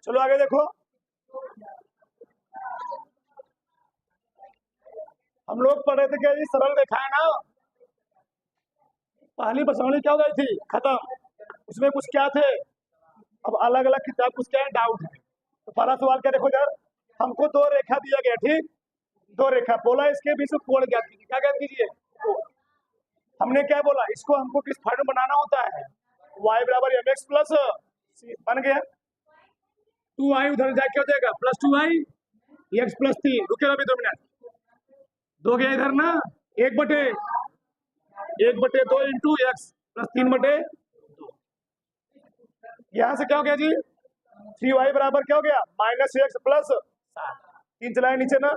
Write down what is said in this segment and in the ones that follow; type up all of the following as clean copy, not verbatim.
चलो आगे देखो। हम लोग पढ़ रहे थे क्या, ये सरल रेखा है ना। पहली प्रश्नावली क्या हो गई थी, खत्म। उसमें कुछ क्या थे, अब अलग अलग किताब कुछ क्या है, डाउट है। तो पहला सवाल क्या, देखो यार, हमको दो रेखा दिया गया, ठीक। दो रेखा बोला, इसके बीच में कोण ज्ञात कीजिए। क्या ज्ञात कीजिए, कोण। हमने क्या बोला, इसको हमको किस फॉर्म में बनाना होता है, y बराबर एम एक्स प्लस सी, बन गया। 2y उधर जाके क्या हो जाएगा, प्लस 2y एक्स प्लस 3। रुके अभी 2 मिनट। दो गया इधर ना, 1/2 इंटू एक्स प्लस 3/2। यहां से क्या हो गया जी, 3y बराबर क्या हो गया, माइनस एक्स प्लस 3 चलाए नीचे ना,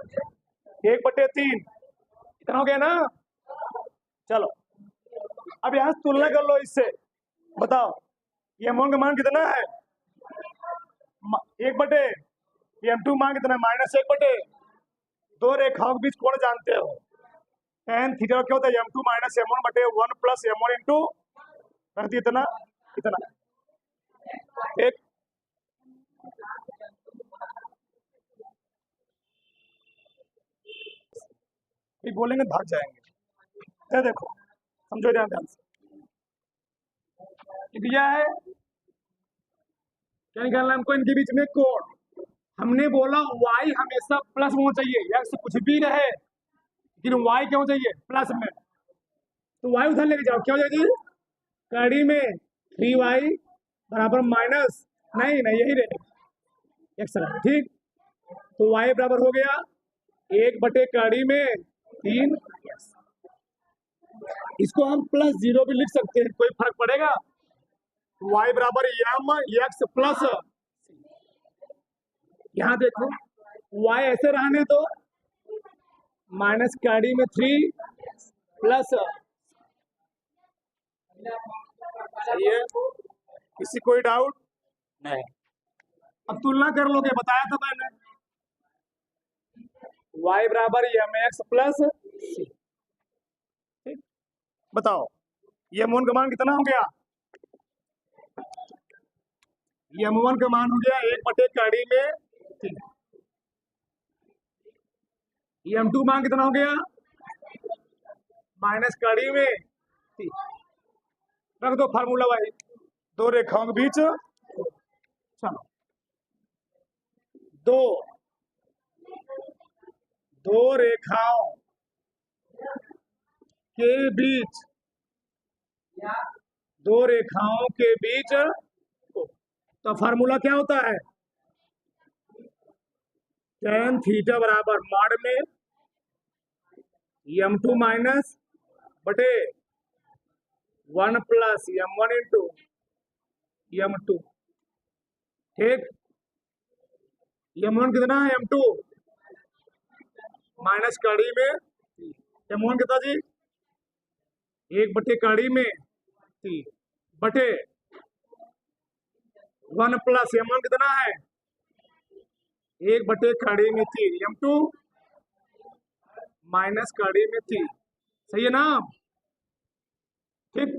1/3 इतना हो गया ना। चलो अब यहां से तुलना कर लो इससे, बताओ ये एम1 का मान कितना है, 1/, ये एम2 मान कितना है, -1/। दो रेखाओं के बीच कोण जानते हो, tan थीटा क्या होता है, m2 minus m1/1 plus m1 into इतना इतना। एक बोलेंगे भाग जाएंगे। क्या देखो, समझो ध्यान ध्यान से, दिया है क्या निकालना हमको, इनके बीच में कोण। हमने बोला y हमेशा प्लस में होना चाहिए, x कुछ भी रहे लेकिन y क्या होना चाहिए, प्लस में। तो y उधर लेके जाओ, क्या हो जाएगी, कड़ी में 3y बराबर माइनस, नहीं नहीं यही रहेगा, x रहा, ठीक। तो y बराबर हो गया 1/कड़ी में 3। इसको हम +0 भी लिख सकते हैं, कोई फर्क पड़ेगा। y बराबर एम एक्स प्लस, यहां देखो y ऐसे रहने दो, माइनस कड़ी में 3 प्लस, सही है, किसी कोई डाउट नहीं। अब तुलना कर लोगे, बताया था मैंने, y बराबर एम एक्स प्लस सी। बताओ ये एम1 का मान कितना हो गया, ये एम1 का मान हो गया 1/कड़ी में 3। ये एम2 मान कितना हो गया, माइनस कड़ी में 3। रख दो फार्मूला भाई, दो रेखाओं के बीच, चलो दो दो रेखाओं के बीच, दो रेखाओं के बीच, तो फार्मूला क्या होता है, tan थीटा बराबर मॉड में m2 माइनस बटे 1 प्लस m1 इंटू m2, ठीक। m1 कितना है, m2 माइनस कड़ी में, m1 कितना जी, 1/कड़ी में 3 बटे 1 प्लस m1 कितना है, 1/कड़ी में 3, m2 माइनस कड़ी में 3, सही है ना, ठीक।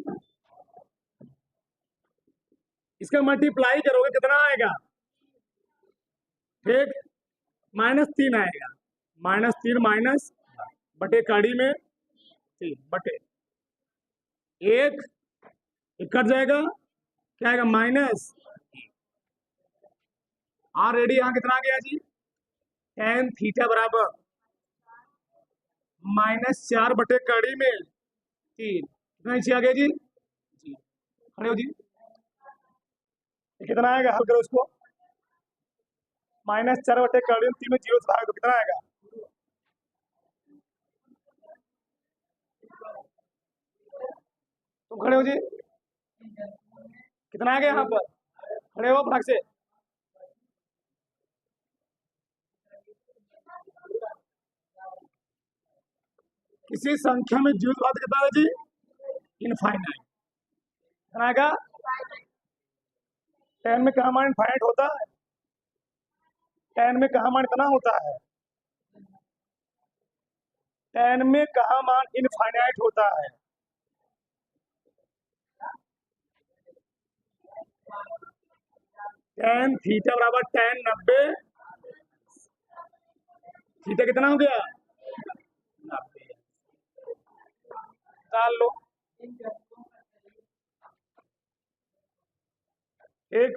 इसका मल्टीप्लाई करोगे कितना आएगा, ठीक, -3 आएगा, -3 माइनस बटे कड़ी में 3 बटे 1 कट जाएगा, क्या आएगा, माइनस। ऑलरेडी यहाँ कितना आ गया जी, tan थीटा बराबर -4/कड़ी में 3, कितना नीचे आ गया जी, खड़े हो जी, कितना आएगा, हल करो इसको, -4/कड़ी में 3 में 0 से भाग दो, कितना आएगा, तुम खड़े हो जी, कितना आ गया यहाँ पर, खड़े हो भाग से, किसी संख्या में 0 से भाग कितना है जी, इनफाइनाइट, कितना आएगा, 10 में कहा मान इनफाइनाइट होता है, 10 में कहा मान इतना होता है, 10 में कहा मान इनफाइनाइट होता है, tan थीटा बराबर tan 90, थीटा कितना हो गया 90, डाल लो एक।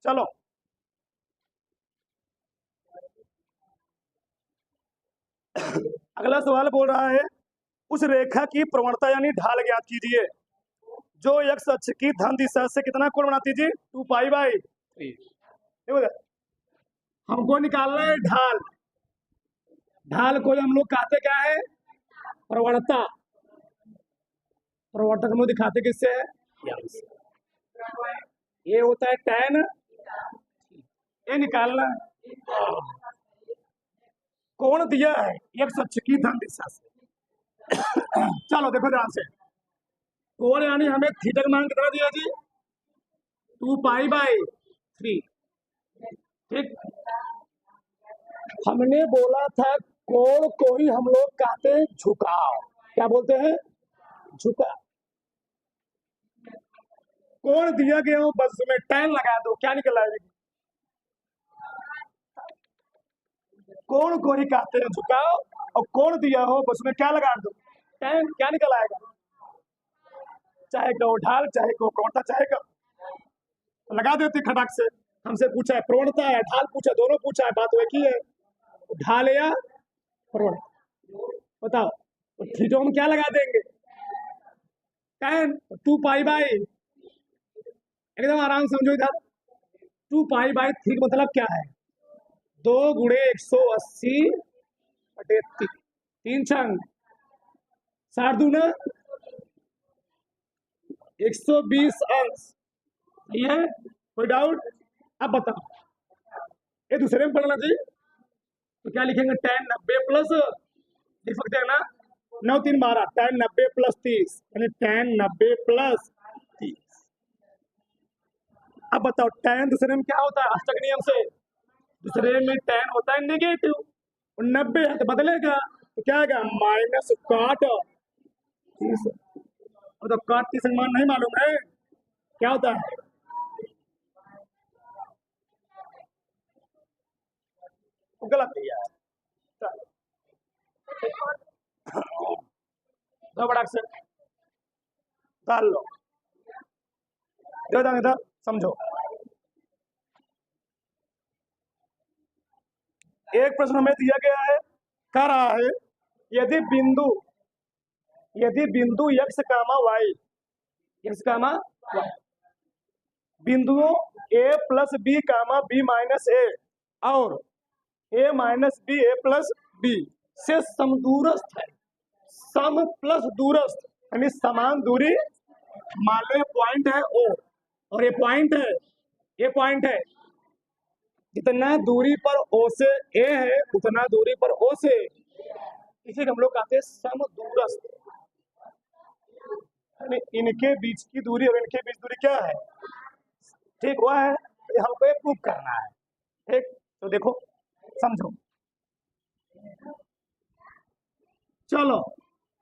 चलो अगला सवाल बोल रहा है उस रेखा की प्रवणता यानी ढाल ज्ञात कीजिए जो x अक्ष की धन दिशा से कितना कोण बनाती थी 2π/3। हमको निकालना है ढाल। ढाल को हम लोग कहते क्या है प्रवणता। प्रवर्तक हम लोग दिखाते किससे है ये होता है tan, ये निकालना है। कोण दिया है x अक्ष की धन दिशा से। चलो देखो ध्यान से कोण यानी हमें थीटा का मान कितना दिया जी 2π/3। ठीक हमने बोला था कोण को ही हम लोग कहते हैं झुकाव। क्या बोलते हैं झुका। कोण दिया गया हो बस उसमें tan लगा दो क्या निकल आएगा। कोण को ही कहते हैं झुकाव और कोण दिया हो बस उसमें क्या लगा दो tan, क्या निकल आएगा चाहे कहो ढाल चाहे कहो प्रवणता चाहे कहो लगा देते खटाक से। हमसे पूछा है प्रवणता है ढाल पूछा दोनों पूछा है बात एक ही है ढाल या प्रवणता बताओ। तो थीटा हम क्या लगा देंगे tan 2π/, एकदम आराम समझो इधर 2π/3 मतलब क्या है 2 × 180/3 3 छंग 60 दूना 120 अंश। ये है कोई डाउट। अब बताओ ये दूसरे में पढ़ना चाहिए तो क्या लिखेंगे tan 90 प्लस लिख सकते हैं ना 9 3 12 tan 90 + 30 यानी tan 90 + 30। अब बताओ tan दूसरे में क्या होता है अष्टक नियम से दूसरे में tan होता है नेगेटिव और 90 है तो बदलेगा तो क्या आएगा माइनस cot 30। तो cot 30 मान नहीं मालूम है क्या होता है गलत दिया है। दो बड़ा अक्षर डाल लो दो समझो। एक प्रश्न हमें दिया गया है कह रहा है यदि बिंदु x, y x, y बिंदुओं a + b, b - a और a - b, a + b से समदूरस्थ है। सम प्लस दूरस्थ यानी समान दूरी मान लो ये पॉइंट है O और ये पॉइंट है जितना दूरी पर O से A है उतना दूरी पर O से इसे हम लोग कहते हैं समदूरस्थ। यानी इनके बीच की दूरी और इनके बीच दूरी क्या है ठीक हुआ है हमको ये प्रूव करना है। ठीक तो देखो समझो चलो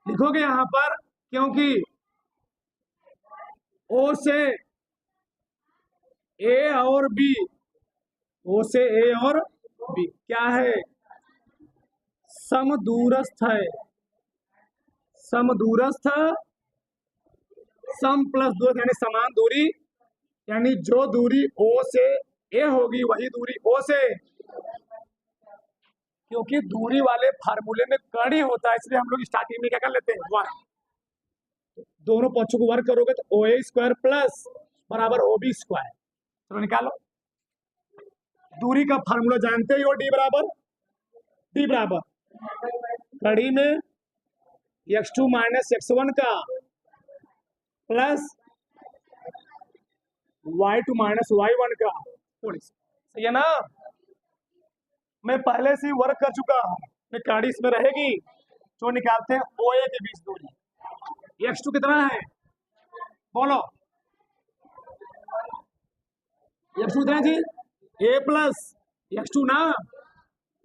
लिखोगे यहां पर क्योंकि O से A और B O से A और B क्या है समदूरस्थ है। समदूरस्थ सम प्लस दूरस्थ यानी समान दूरी यानी जो दूरी O से A होगी वही दूरी O से क्योंकि दूरी वाले फार्मूले में कर्ण ही होता है इसलिए हम लोग स्टार्टिंग में क्या कर लेते हैं 1। दोनों पक्षों को वर्ग करोगे तो OA² प्लस बराबर OB²। चलो निकालो दूरी का फार्मूला जानते ही हो D बराबर कड़ी में x2 - x1 का प्लस y2 - y1 का। सही है ना मैं पहले से ही वर्क कर चुका हूं कड़ी इसमें रहेगी जो निकालते हैं OA के बीच दूरी। x2 कितना है बोलो x2 कितना जी A प्लस x2 ना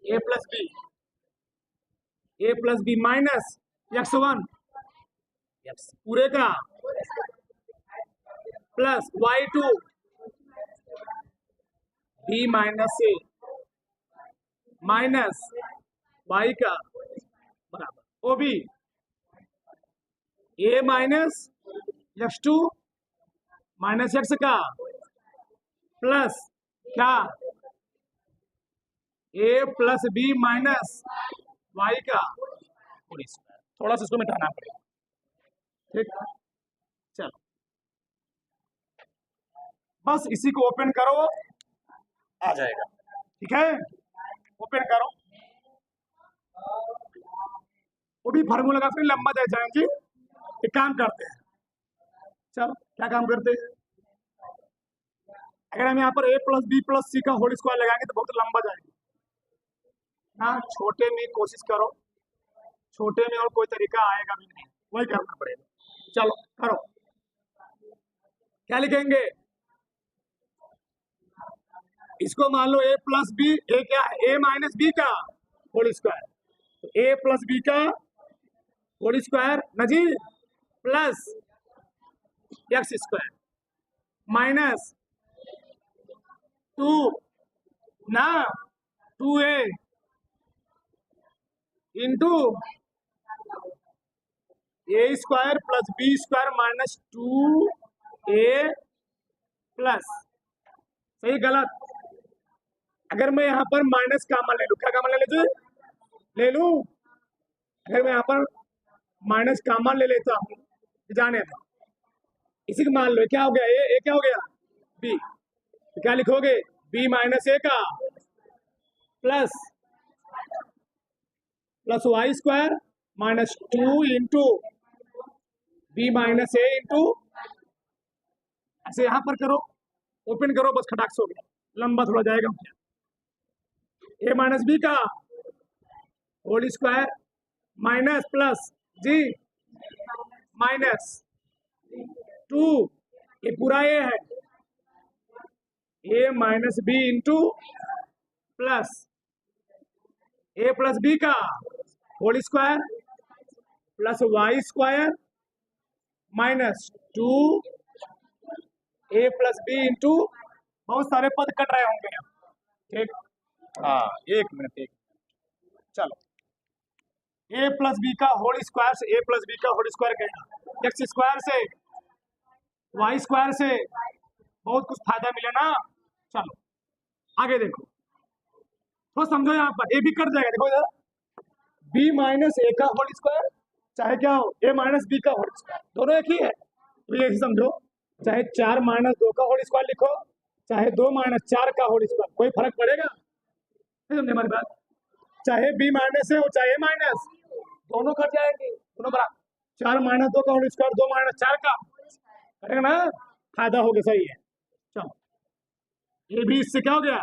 A + b माइनस x1 पूरे का plus y2 B minus A minus Y का बराबर O B A minus X two minus X का प्लस क्या A plus B minus Y का होल स्क्वायर। थोड़ा सा इसको मिटाना पड़ेगा, ठीक। चलो बस इसी को ओपन करो, आ जाएगा, ठीक है। ओपन करो, वो भी फार्मूला का फिर लंबा दे जाएंगे। एक काम करते हैं, चलो क्या काम करते हैं, अगर हम यहाँ पर a प्लस बी प्लस सी का होल स्क्वायर लगाएंगे तो बहुत लंबा जाएगा ना। छोटे में कोशिश करो, छोटे में और कोई तरीका आएगा भी नहीं, वही करना पड़ेगा। चलो करो, क्या लिखेंगे, इसको मान लो a प्लस बी, ए क्या है, a माइनस बी का होल स्क्वायर, तो a प्लस बी का होल स्क्वायर ना जी, प्लस एक्स स्क्वायर माइनस 2 ना 2a into a square plus b square minus 2a plus, सही गलत। अगर मैं यहाँ पर माइनस कॉमन ले लूँ, क्या कॉमन ले लीजिए, ले लूँ, अगर मैं यहाँ पर माइनस कॉमन ले लेता हूँ, जाने दो, इसी को मान लो, क्या हो गया, ए क्या हो गया, बी, तो क्या लिखोगे, बी माइनस ए का plus plus Y square minus 2 into b minus a into, ऐसे यहाँ पर करो, ओपन करो, बस खटाक से हो गया, लंबा थोड़ा जाएगा, ए माइनस बी का whole square minus plus G minus 2, ये पूरा ए है, A minus B into plus A plus B का whole square plus Y square minus 2 ए प्लस बी इंटू, बहुत सारे पद कट रहे होंगे, ठीक। हाँ एक मिनट, चलो ए प्लस बी का होल स्क्वायर से ए प्लस बी का होल स्क्वायर कहना, एक्स स्क्वायर से वाई स्क्वायर से बहुत कुछ फायदा मिले ना। चलो आगे देखो, तो समझो यहाँ पर ए भी कट जाएगा, देखो इधर बी माइनस ए का होल स्क्वायर चाहे क्या हो, ए माइनस बी का होल स्क्वायर, दोनों एक ही है, तो ये समझो, चाहे 4 माइनस 2 का होल स्क्वायर लिखो, चाहे 2 माइनस 4 का होल स्क्वायर, कोई फर्क पड़ेगा, समझे हमारी बात, चाहे बी माइनस है और चाहे ए माइनस, दोनों कट जाएंगे, दोनों बराबर, 4 माइनस 2 का होल स्क्वायर 2 माइनस 4 का करेगा ना, फायदा हो गया, सही है। चलो ये भी इससे क्या हो गया,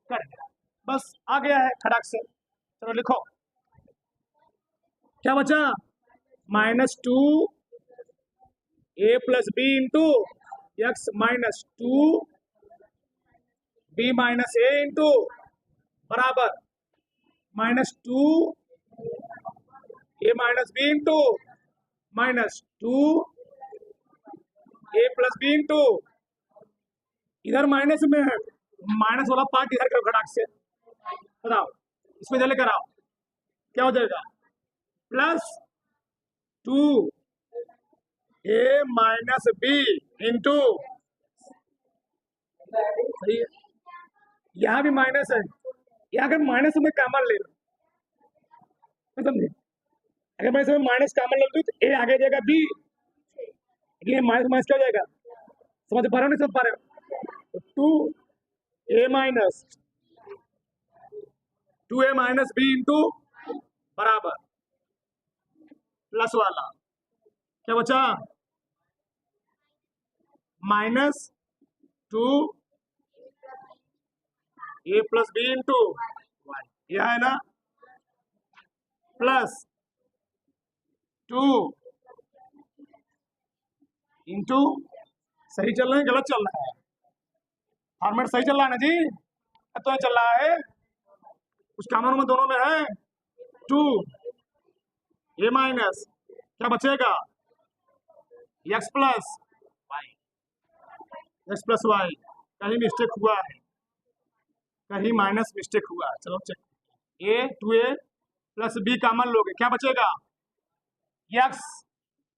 कर गया, बस आ गया है खड़ाक से। चलो लिखो, क्या बचा, minus 2 A plus B into x minus 2 b minus a into बराबर minus 2 a minus B into minus 2 A plus B into, इधर माइनस में है, माइनस वाला पार्ट इधर करो खटाक से, बताओ इसमें जल्दी कराओ, क्या हो जाएगा, plus 2 a minus B into, सही है, यहाँ भी माइनस है, यहाँ अगर माइनस में कॉमन ले लो, समझे, अगर मैं इसमें माइनस कॉमन ले लूँ तो ए आगे जाएगा बी, इसलिए माइनस माइनस क्या हो जाएगा, समझ पा रहे हो नहीं समझ पा रहे हो, तो 2 a minus 2a minus B into बराबर प्लस वाला क्या बचा, माइनस 2 ए प्लस बी इंटू वाई, यह है ना, प्लस 2 इंटू, सही चल रहा है गलत चल रहा है, फॉर्मेट सही चल रहा है ना जी, तो चल रहा है, कुछ कॉमन में दोनों में है, 2 ए माइनस क्या बचेगा, X plus Y, X plus Y, कहीं मिस्टेक हुआ है, कहीं माइनस मिस्टेक हुआ, चलो check. A 2a plus B common लोगे, क्या बचेगा? एक्स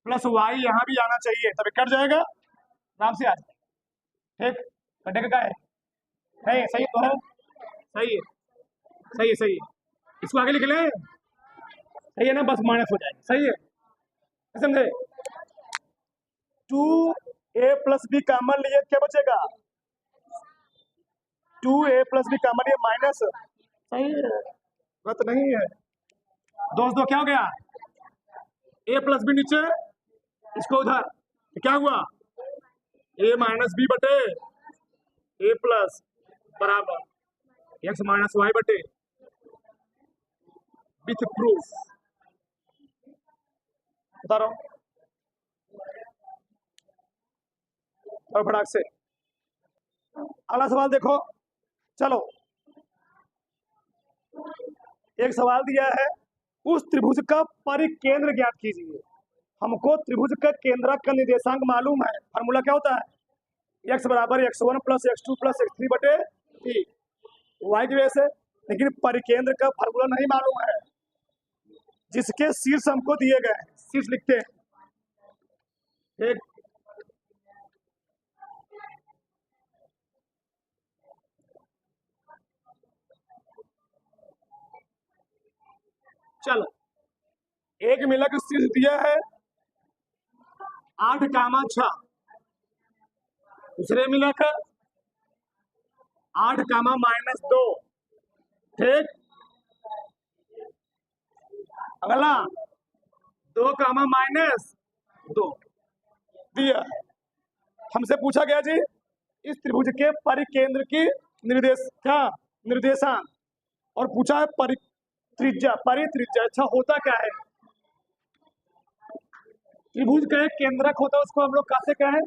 प्लस वाई यहाँ भी आना चाहिए, तभी कट जाएगा, आराम से आ जाए। ठीक, कटेगा क्या है? नहीं, सही तो है, सही है, सही है, सही है। इसको आगे लिख ले, सही है ना, बस माइनस हो जाएगा, सही है, समझे? 2a प्लस बी कॉमन लिए क्या बचेगा? 2a प्लस बी कॉमन लिए माइनस, सही है, बात नहीं है। दोस्तों क्या हो गया? a प्लस बी नीचे, इसको उधर, तो क्या हुआ? a माइनस बी बटे a प्लस बराबर x माइनस वाई बटे, विथ प्रूफ बता रहा हूं, और फटाक से अगला सवाल देखो। चलो, एक सवाल दिया है, उस त्रिभुज का परिकेंद्र ज्ञात कीजिए। हमको त्रिभुज का केंद्रक का निर्देशांक मालूम है, फार्मूला क्या होता है? x बराबर x1 plus x2 plus x3 बटे p, y की वजह से। लेकिन परिकेंद्र का फार्मूला नहीं मालूम है, जिसके शीर्ष हमको दिए गए हैं, शीर्ष लिखते हैं। एक चलो, एक मिलक शीर्ष दिया है 8,6, दूसरे मिलक 8,-2, ठीक। अगला 2,-2 दिया। हमसे पूछा गया जी इस त्रिभुज के परिकेंद्र की निर्देशांक, और पूछा है परित्रिज्या। अच्छा होता क्या है? त्रिभुज का एक केंद्रक होता है, उसको हम लोग कैसे कहें?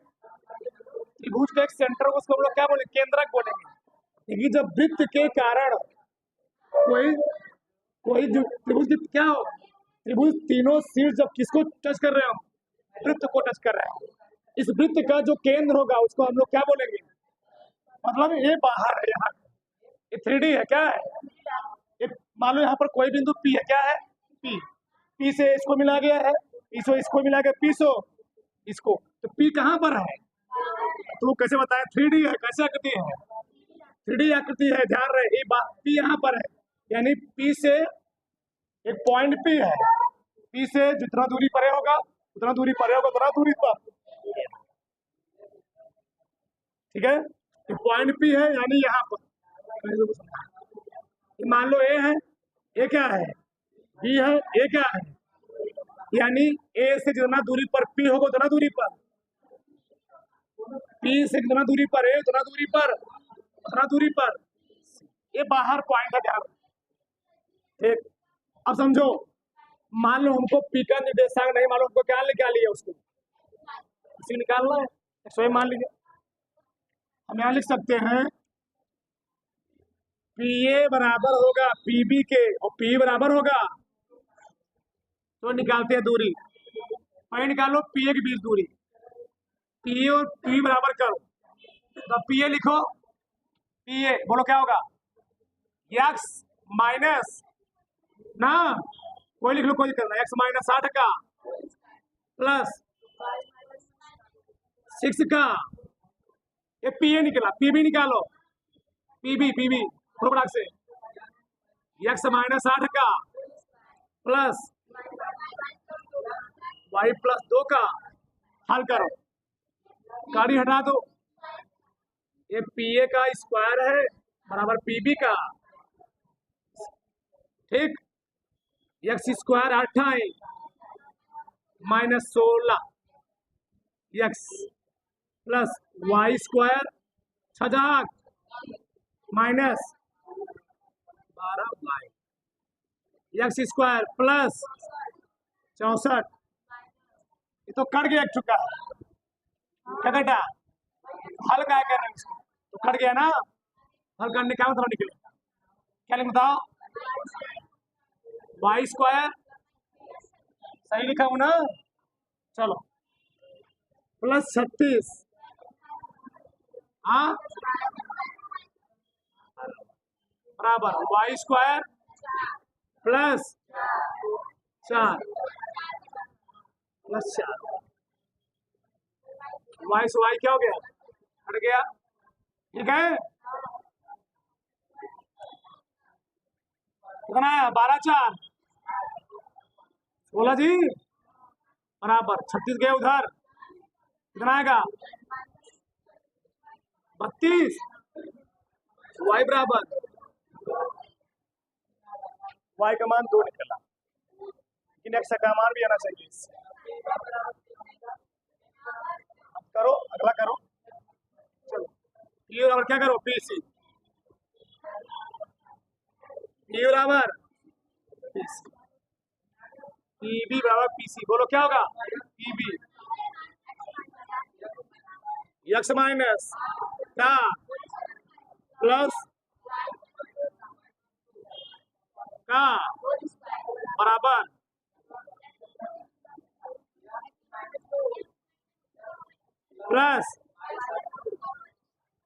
त्रिभुज का एक सेंटर, उसको हम लोग क्या बोलेंगे? केंद्रक बोलेंगे। क्योंकि जब वृत्त के कारण कोई त्रिभुज क्या हो, त्रिभुज तीनों शीर्ष जब किसको टच कर रहे हो? वृत्त को टच कर रहे हो। इस वृत्त का जो केंद्र होगा उसको हम लोग क्या बोलेंगे? मतलब ये बाहर है, यहाँ ये 3D है, क्या है? मान लो यहाँ पर कोई बिंदु P है, क्या है? P से इसको मिला गया है, इसको मिला गया P से इसको, तो P कहाँ पर है? तो कैसे बताएं? 3D है, कैसे आकृति है? 3D आकृति है, ध्यान रहे। ये बात P यहाँ पर है, यानी P से एक पॉइंट P है, P से जितना दूरी परे होगा उतना दूरी पर, ठीक है? तो पॉइंट P है, यानी यहाँ पर मान लो A है, A क्या है? B है, A क्या है? यानी A से जितना दूरी पर P होगा उतना दूरी पर, P से जितना दूरी पर A उतना दूरी पर, ये बाहर पॉइंट है, ध्यान। ठीक, अब समझो, मान लो हमको P का निर्देशांक नहीं मालूम, हमको क्या लिया उसको इसी निकालना है, स्वयं मान लीजिए। हम यहाँ लिख सकते हैं PA बराबर होगा PB के, और P बराबर होगा, तो निकालते हैं दूरी, पहले निकालो PA के बीच दूरी, PA और P बराबर करो, तो PA लिखो, PA बोलो क्या होगा? x माइनस ना, कोई लिख लो, कोई करना, x माइनस 8 का प्लस 6 का, ये PA निकला, PB निकालो, PB थोड़ा से, x माइनस 8 का प्लस y प्लस 2 का, हल करो, गाड़ी हटा दो, ये PA का स्क्वायर है बराबर PB का, ठीक। x square 28 minus 16 x plus y square 6 minus 12y, x square plus 64, ये तो कट गया, चुका क्या कटा? हल क्या कर रहे हैं उसको, तो कट गया ना, हल करने का मतलब निकलेगा, क्या लिख बताओ? y स्क्वायर, सही लिखा हूं ना? चलो, प्लस 36, हाँ बराबर Y square plus 4 plus 4 Y से वाई क्या हो गया, हट गया। ठीक है, कितना है 12 4 16 जी, बराबर 36 गए उधर, कितना आएगा 32। वाई बराबर वाई का मान 2 निकला, लेकिन एक्स का मान भी आना चाहिए इससे। करो अगला करो, चलो पी बराबर क्या करो पी सी, पी बराबर पी सी, पी बी बराबर पी सी, बोलो क्या होगा पी बी एक्स माइनस क्या प्लस का बराबर प्लस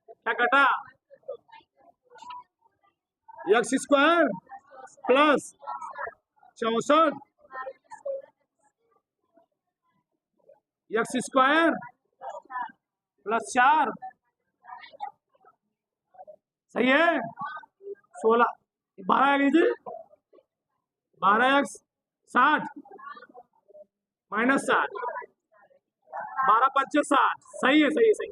क्या कटा x square plus 64 x square plus 4 सही है 16 12 लीजिए 12x 60 माइनस 60 12 5 60 सही है सही है सही।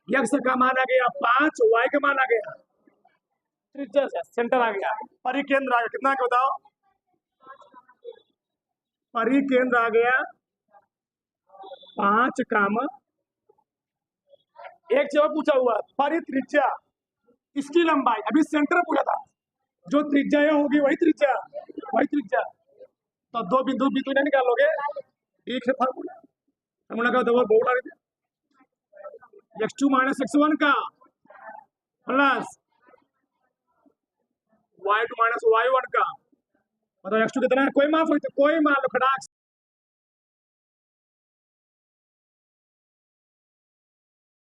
एक्स का मान आ गया 5, वाई का मान आ गया त्रिज्या से सेंटर आ गया, परिकेंद्र आ गया, कितना का बताओ परिकेंद्र आ गया 5 काम, एक जगह पूछा हुआ परित्रिज्या इसकी लंबाई, अभी सेंटर पूछा था, जो त्रिज्या होगी वही त्रिज्या तो दो बिंदु बिंदु नहीं निकालोगे, ठीक है फार्मूला का दो बोर्ड आ रही थी x2 माइनस x1 का प्लस y2 माइनस y1 का, मतलब x2 कितना है कोई माफ होती कोई मान लो खटाक